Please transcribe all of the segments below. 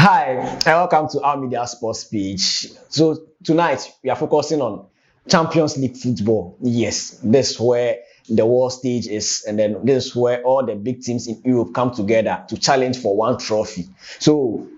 Hi, and welcome to our media sports page. So tonight we are focusing on Champions League football. Yes, this is where the world stage is, and then this is where all the big teams in Europe come together to challenge for one trophy. So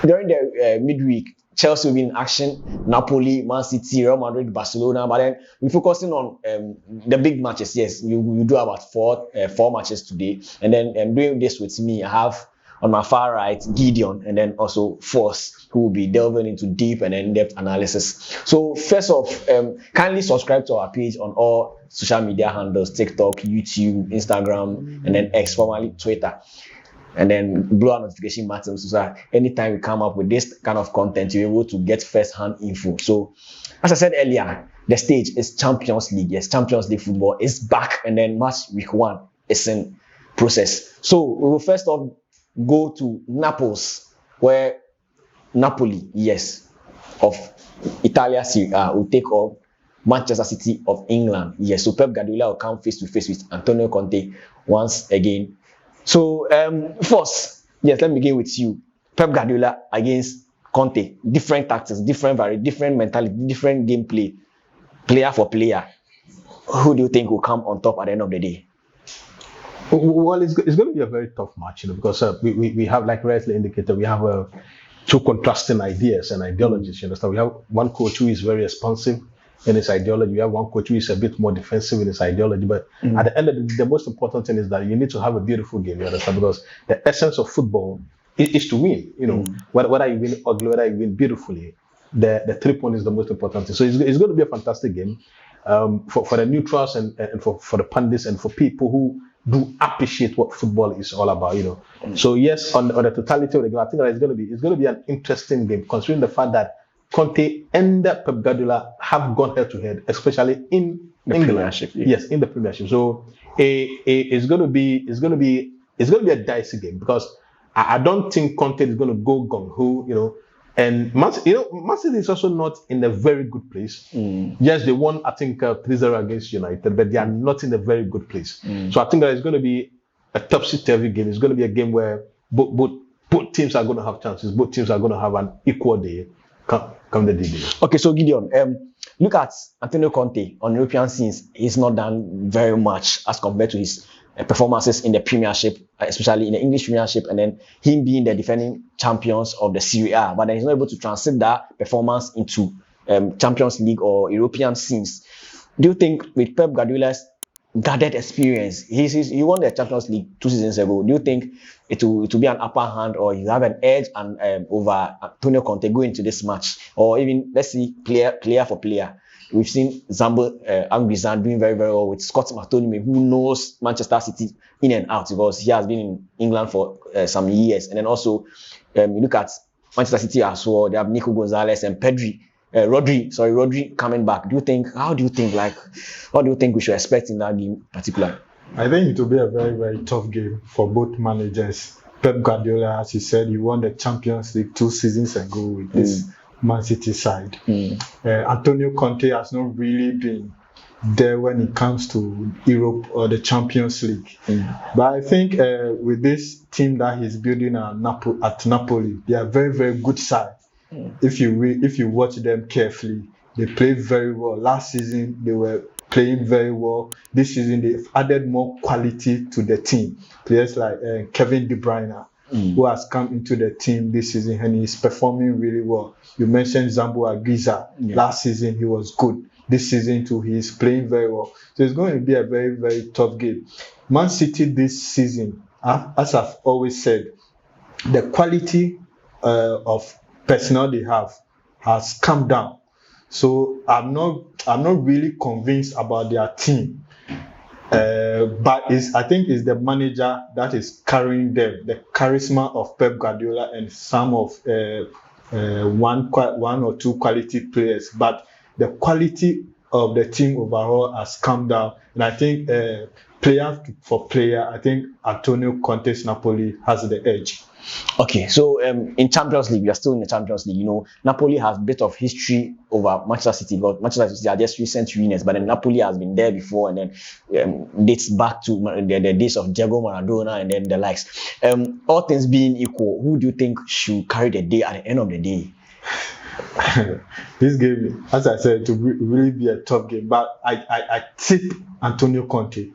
during the midweek, Chelsea will be in action, Napoli, Man City, Real Madrid, Barcelona. But then we're focusing on the big matches. Yes, we do about four matches today, and then doing this with me, I have on my far right Gideon, and then also Force, who will be delving into deep and in-depth analysis. So first off, kindly subscribe to our page on all social media handles: TikTok, YouTube, Instagram, and then X, formerly Twitter. And then blow our notification button so that anytime we come up with this kind of content, you're able to get first-hand info. So, as I said earlier, the stage is Champions League. Yes, Champions League football is back, and then Matchweek 1 is in process. So, we will first off go to Naples, where Napoli, yes, of Italia Serie A will take on Manchester City of England. Yes, so Pep Guardiola will come face to face with Antonio Conte once again. So, first, yes, let me begin with you. Pep Guardiola against Conte. Different tactics, different mentality, different gameplay, player for player. Who do you think will come on top at the end of the day? Well, it's going to be a very tough match, because we have, like rightly indicated, we have two contrasting ideas and ideologies. You understand? We have one coach who is very expansive in his ideology. We have one coach who is a bit more defensive in his ideology. But at the end of the most important thing is that you need to have a beautiful game. You understand? Because the essence of football is to win. Whether you win ugly, whether you win beautifully, the 3 points is the most important thing. So it's going to be a fantastic game for the neutrals and for the pundits and for people who do appreciate what football is all about. So yes, on the totality of the game, I think that it's going to be an interesting game, considering the fact that Conte and Pep Guardiola have gone head to head, especially in the England. Premiership. Yeah. Yes, in the Premiership. So it's going to be a dicey game, because I don't think Conte is going to go gung ho. And Man City is also not in a very good place. Yes, they won, I think, 3-0 against United, but they are not in a very good place. So I think that it's going to be a topsy-turvy game. It's going to be a game where both teams are going to have chances. Both teams are going to have an equal day come the day. Okay, so Gideon, look at Antonio Conte on European scenes. He's not done very much as compared to his performances in the Premiership, especially in the English Premiership, and then him being the defending champions of the Serie A. But then he's not able to translate that performance into Champions League or European scenes. Do you think with Pep Guardiola's gathered experience, he won the Champions League 2 seasons ago, do you think it will be an upper hand, or you have an edge over Antonio Conte going into this match? Or even, let's see, player for player. We've seen Zambo Anguizan doing very, very well with Scott McTominay, who knows Manchester City in and out, because he has been in England for some years. And then also, you look at Manchester City as well. They have Nico Gonzalez and Rodri coming back. How do you think we should expect in that game in particular? I think it will be a very, very tough game for both managers. Pep Guardiola, as he said, he won the Champions League 2 seasons ago with this Man City side. Antonio Conte has not really been there when it comes to Europe or the Champions League. But I think with this team that he's building at Napoli, they are very, very good side. If you watch them carefully, they play very well. Last season they were playing very well. This season they've added more quality to the team. Players like Kevin De Bruyne, who has come into the team this season, and he's performing really well. You mentioned Zambo Anguizan. Last season he was good. This season too, he's playing very well. So it's going to be a very, very tough game. Man City this season, as I've always said, the quality of personnel they have has come down. So I'm not really convinced about their team. But I think it's the manager that is carrying them, the charisma of Pep Guardiola and some of one or two quality players. But the quality of the team overall has come down, and I think for player, I think Antonio Conte's Napoli has the edge. Okay, so in Champions League, we are still in the Champions League. Napoli has a bit of history over Manchester City, but Manchester City are just recent winners. But then Napoli has been there before, and then dates back to the days of Diego Maradona and then the likes. All things being equal, who do you think should carry the day at the end of the day? This game, as I said, to really be a tough game, but I tip Antonio Conte,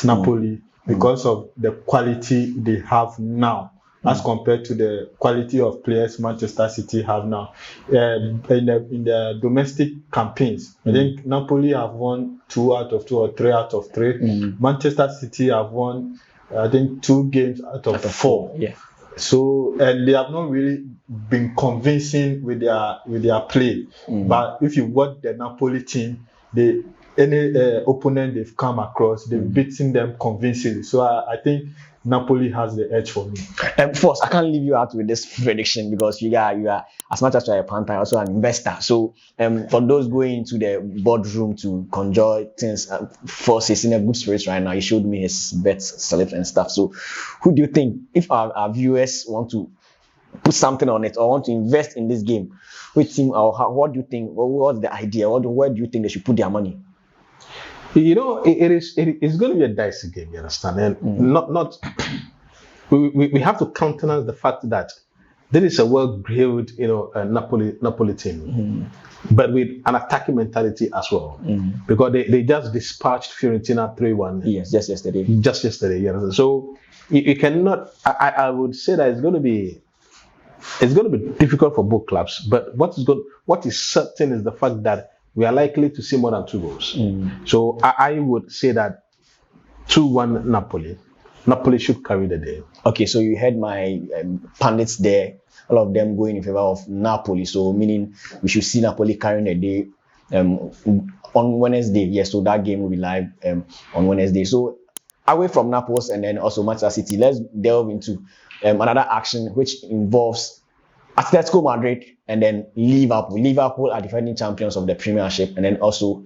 Napoli, because of the quality they have now, as compared to the quality of players Manchester City have now. In the domestic campaigns, I think Napoli have won 2 out of 2 or 3 out of 3. Manchester City have won, I think, 2 games out of 4. Yeah. So they have not really been convincing with their play. But if you watch the Napoli team, any opponent they've come across, they've beaten them convincingly. So I think Napoli has the edge for me. First, I can't leave you out with this prediction because you are as much as you're a panther, also an investor. So for those going into the boardroom to conjure things, Force is in a good spirit right now. He showed me his bet slip and stuff. So who do you think, if our viewers want to put something on it or want to invest in this game, which team or what do you think? What's the idea? Where do you think they should put their money? It's going to be a dicey game, you understand? And we have to countenance the fact that there is a well-grilled, Napoli team, but with an attacking mentality as well, because they just dispatched Fiorentina 3-1. Yes, just yesterday. You understand? So you cannot. I would say that it's going to be difficult for both clubs. But what is certain is the fact that we are likely to see more than 2 goals. So I would say that 2-1 Napoli. Napoli should carry the day. Okay, so you heard my pundits there, all of them going in favor of Napoli. So meaning we should see Napoli carrying the day on Wednesday. Yes, so that game will be live on Wednesday. So away from Naples and then also Manchester City, let's delve into another action which involves Atletico Madrid and then Liverpool. Liverpool are defending champions of the Premiership, and then also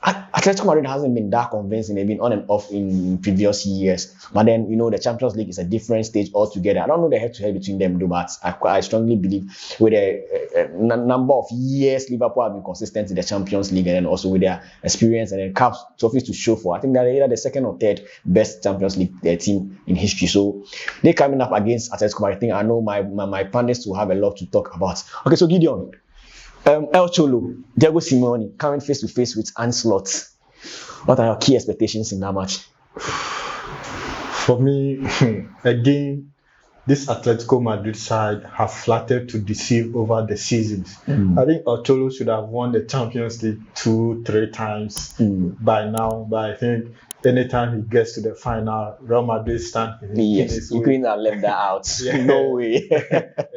Atletico Madrid hasn't been that convincing. They've been on and off in previous years, but then the Champions League is a different stage altogether. I don't know the head-to-head between them, though, but I strongly believe with a number of years Liverpool have been consistent in the Champions League, and then also with their experience and then cups trophies to show for. I think they're either the second or third best Champions League team in history. So they're coming up against Atletico Madrid. I think I know my pundits will have a lot to talk about. Okay, so Gideon. El Cholo, Diego Simeone coming face to face with Ancelotti. What are your key expectations in that match? For me, again, this Atletico Madrid side have flattered to deceive over the seasons. I think El Cholo should have won the Champions League 2-3 times by now, but I think anytime he gets to the final, Real Madrid stand. Yes, you couldn't have left that out. No way.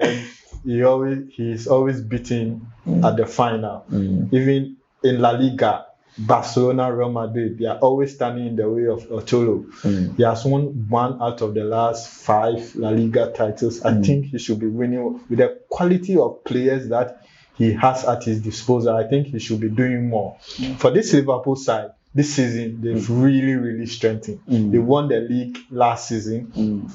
And he's always beaten at the final. Even in La Liga, Barcelona, Real Madrid, they are always standing in the way of Cholo. He has won 1 out of the last 5 La Liga titles. I think he should be winning with the quality of players that he has at his disposal. I think he should be doing more. For this Liverpool side, this season, they've really strengthened. They won the league last season.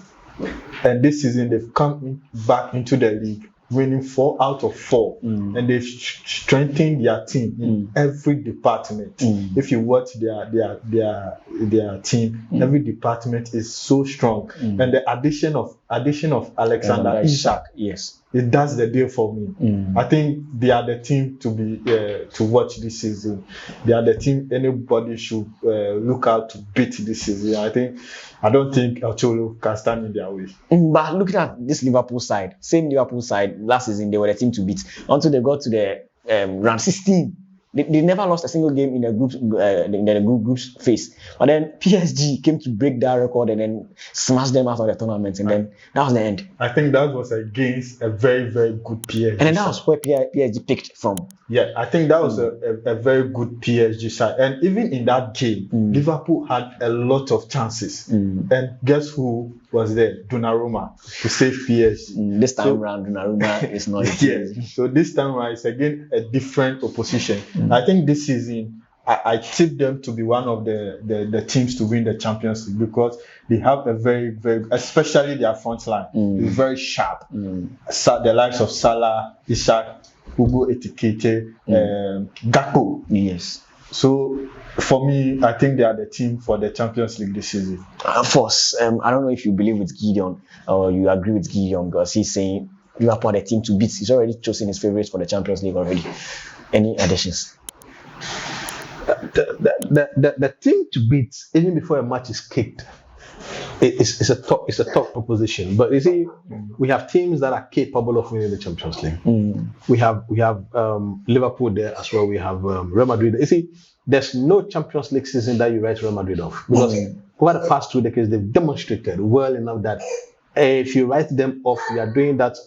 And this season, they've come back into the league, winning 4 out of 4. And they've strengthened their team in every department. If you watch their team, every department is so strong. And the addition of Alexander Isak, yes, it does the deal for me. I think they are the team to watch this season. They are the team anybody should look out to beat this season. I don't think El Cholo can stand in their way. But looking at this Liverpool side, same Liverpool side, last season they were the team to beat until they got to the round 16. They never lost a single game in the group phase. But then PSG came to break that record and then smashed them out of the tournament, and then that was the end. I think that was against a very good PSG. And then that was where PSG picked from. Yeah, I think that was a very good PSG side. And even in that game, Liverpool had a lot of chances. And guess who was there? Donnarumma to save PSG. This time around, Donnarumma is not. Yes. So this time around, it's again a different opposition. I think this season, I tip them to be one of the teams to win the Champions League because they have a very, very, especially their front line, is very sharp. The likes of Salah, Ishak, Hugo Etikete, Gakpo. Yes. So for me, I think they are the team for the Champions League this season. Of course, I don't know if you believe with Gideon or you agree with Gideon because he's saying Liverpool are the team to beat. He's already chosen his favorites for the Champions League already. Any additions? The team to beat even before a match is kicked it's a top proposition. But you see, we have teams that are capable of winning the Champions League. We have Liverpool there as well. We have Real Madrid. You see, there's no Champions League season that you write Real Madrid off because over the past 2 decades they've demonstrated well enough that if you write them off, you are doing that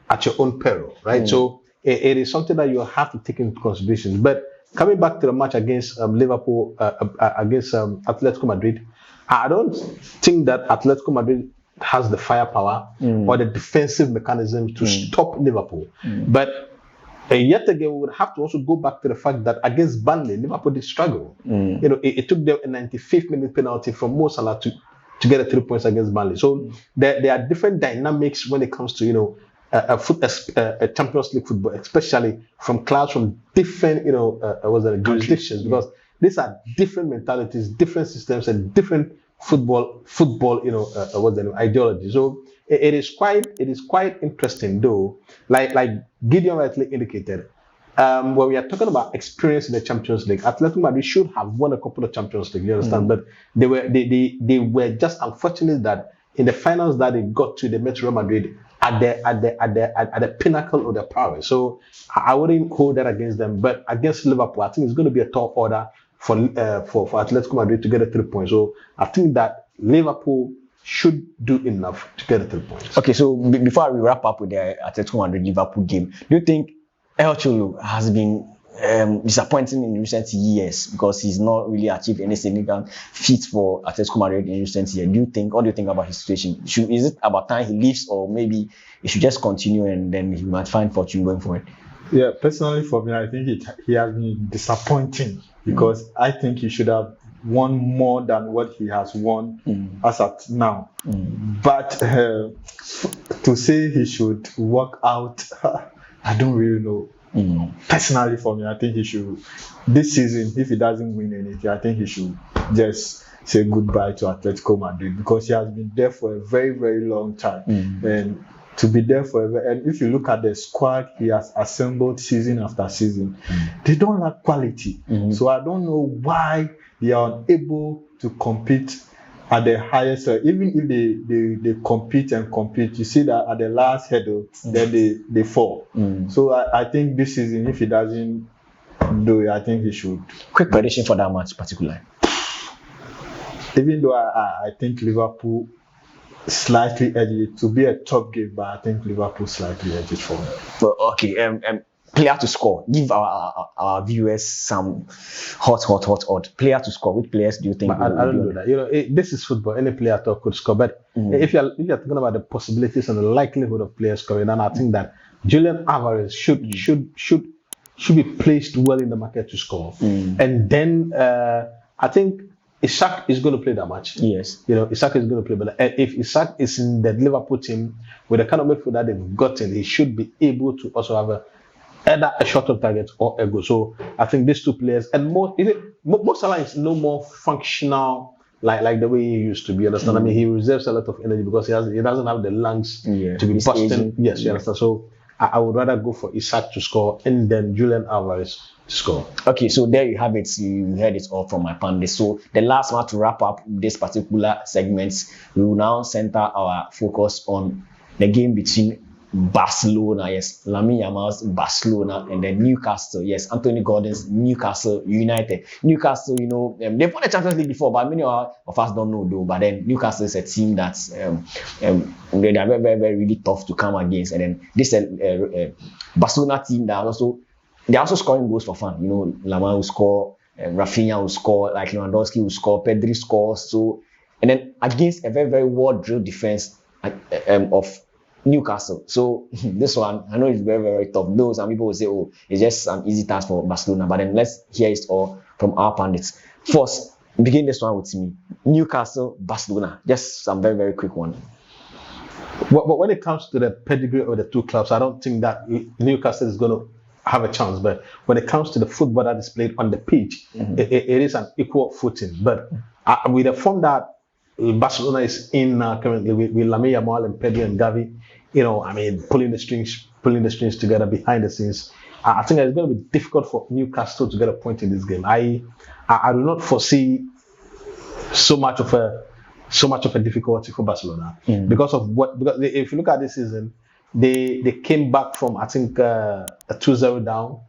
at your own peril, right? So it is something that you have to take into consideration. But coming back to the match against Liverpool, against Atletico Madrid, I don't think that Atletico Madrid has the firepower or the defensive mechanism to stop Liverpool. But yet again, we would have to also go back to the fact that against Burnley, Liverpool did struggle. You know, it took them a 95th minute penalty from Mo Salah to get 3 points against Burnley. So there are different dynamics when it comes to a Champions League football, especially from clubs from different jurisdictions, because these are different mentalities, different systems, and different football ideology. So it is quite interesting though. Like Gideon rightly indicated, when we are talking about experience in the Champions League, Atletico Madrid should have won a couple of Champions League. You understand? But they were just unfortunate that in the finals that they got to, they met Real Madrid at the pinnacle of their prowess. So I wouldn't hold that against them. But against Liverpool, I think it's going to be a tall order for Atletico Madrid to get 3 points. So I think that Liverpool should do enough to get 3 points. Okay, so before we wrap up with the Atletico Madrid Liverpool game, do you think El Cholo has been disappointing in recent years because he's not really achieved any significant feat for Atletico Madrid in recent years? What do you think about his situation? Is it about time he leaves, or maybe he should just continue and then he might find fortune going forward? Yeah, personally for me, I think he has been disappointing because I think he should have won more than what he has won as at now. But to say he should walk out, I don't really know. Personally for me, I think he should, this season, if he doesn't win anything, I think he should just say goodbye to Atletico Madrid because he has been there for a very, very long time. And to be there forever, and if you look at the squad he has assembled season after season, they don't lack quality. So I don't know why they are unable to compete at the highest level. Even if they compete, you see that at the last hurdle, then they fall. So I think this season, if he doesn't do it, I think he should. Quick prediction for that match particularly. Even though I think Liverpool slightly edged it to be a top game, but I think Liverpool slightly edged it for me. Well, okay, player to score. Give our viewers some hot odd. Player to score. Which players do you think? I don't do that. You know, this is football. Any player at all could score. But if you're talking about the possibilities and the likelihood of players scoring, then I think that Julian Alvarez should be placed well in the market to score. And then I think Ishak is going to play that match. Yes. You know, Ishak is going to play. But if Ishak is in the Liverpool team with the kind of midfield that they've gotten, he should be able to also have either a shot on target or a goal. So I think these two players, and Mo Salah is no more functional like the way he used to be. You understand? I mean, he reserves a lot of energy because he doesn't have the lungs to be busting. Yes, you understand. So I would rather go for Ishak to score and then Julian Alvarez to score. Okay, so there you have it. You heard it all from my pundits. So the last one to wrap up this particular segment, we will now center our focus on the game between Barcelona, yes, Lamine Yamal's Barcelona, and then Newcastle, yes, Anthony Gordon's Newcastle United. Newcastle, you know, they've won the Champions League before, but many of us don't know though. But then Newcastle is a team that's they are very, very, very really tough to come against. And then this Barcelona team that they're also scoring goals for fun. You know, Lamine will score, Rafinha will score, like Lewandowski will score, Pedri scores. So, and then against a very, very well-drilled defense of Newcastle. So this one, I know it's very, very tough. Though some people will say, oh, it's just an easy task for Barcelona. But then let's hear it all from our pundits. First, begin this one with me. Newcastle, Barcelona. Just some very, very quick one. But when it comes to the pedigree of the two clubs, I don't think that Newcastle is going to have a chance. But when it comes to the football that is played on the pitch, it is an equal footing. But with the form that Barcelona is in currently, with Lamine Yamal and Pedri and Gavi, pulling the strings together behind the scenes, I think it's going to be difficult for Newcastle to get a point in this game. I do not foresee so much of a difficulty for Barcelona because if you look at this season, they came back from I think a 2-0 down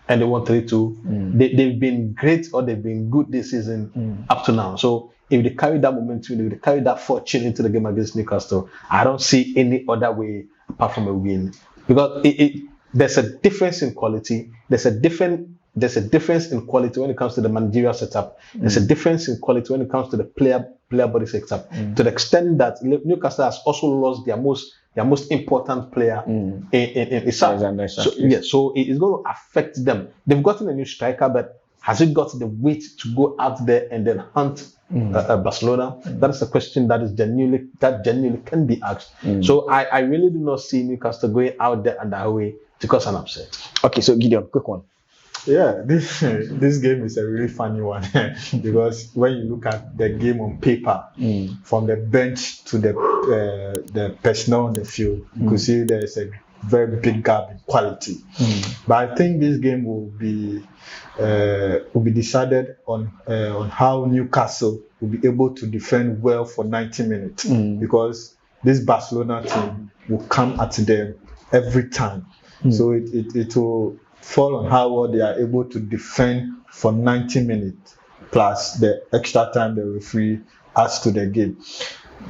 and they won 3-2. They've been great, or they've been good this season up to now. So if they carry that momentum, if they carry that fortune into the game against Newcastle, I don't see any other way apart from a win, because there's a difference in quality. There's a difference in quality when it comes to the managerial setup. There's a difference in quality when it comes to the player body setup. To the extent that Newcastle has also lost their most important player in itself. So it is going to affect them. They've gotten a new striker, but has it got the weight to go out there and then hunt Barcelona? That is a question that genuinely can be asked. So I really do not see Newcastle going out there and that way to cause an upset. Okay, so Gideon, quick one. Yeah, this game is a really funny one because when you look at the game on paper, from the bench to the personnel on the field, you could see there is a very big gap in quality. But I think this game will be decided on how Newcastle will be able to defend well for 90 minutes because this Barcelona team will come at them every time. So it will fall on how well they are able to defend for 90 minutes plus the extra time the referee adds to the game.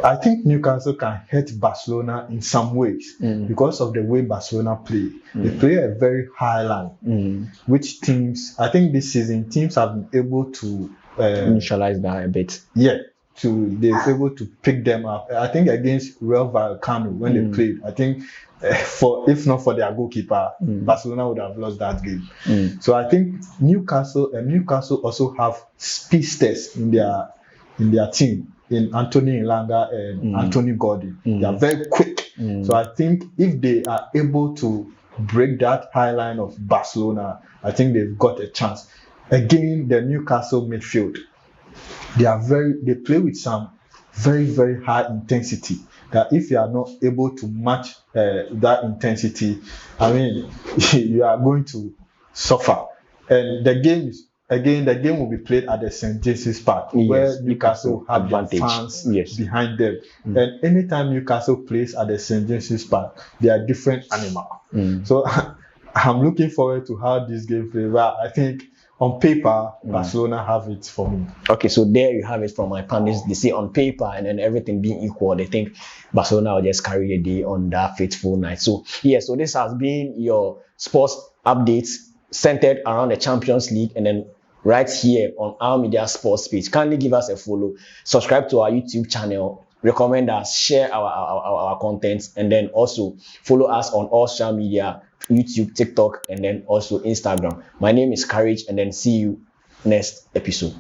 I think Newcastle can hurt Barcelona in some ways because of the way Barcelona play. They play a very high line, which teams, I think this season, teams have been able to neutralize that a bit. Yeah, they're able to pick them up. I think against Real Vallecano when they played, I think if not for their goalkeeper, Barcelona would have lost that game. So I think Newcastle also have speedsters in their team, in Anthony Elanga and Anthony Gordon. They are very quick. So I think if they are able to break that high line of Barcelona, I think they've got a chance. Again, the Newcastle midfield, they play with some very, very high intensity. That if you are not able to match that intensity, I mean, you are going to suffer. And the game will be played at the St. James's Park, where Newcastle have their fans behind them. And anytime Newcastle plays at the St. James's Park, they are different animal. So I'm looking forward to how this game plays. Well, I think on paper, Barcelona have it for me. Okay, so there you have it from my pundits. They say on paper, and then everything being equal, they think Barcelona will just carry the day on that fateful night. So so this has been your sports updates centered around the Champions League, and then right here on our media sports page. Kindly give us a follow, subscribe to our YouTube channel, recommend us, share our content, and then also follow us on all social media, YouTube, TikTok, and then also Instagram. My name is Courage, and then see you next episode.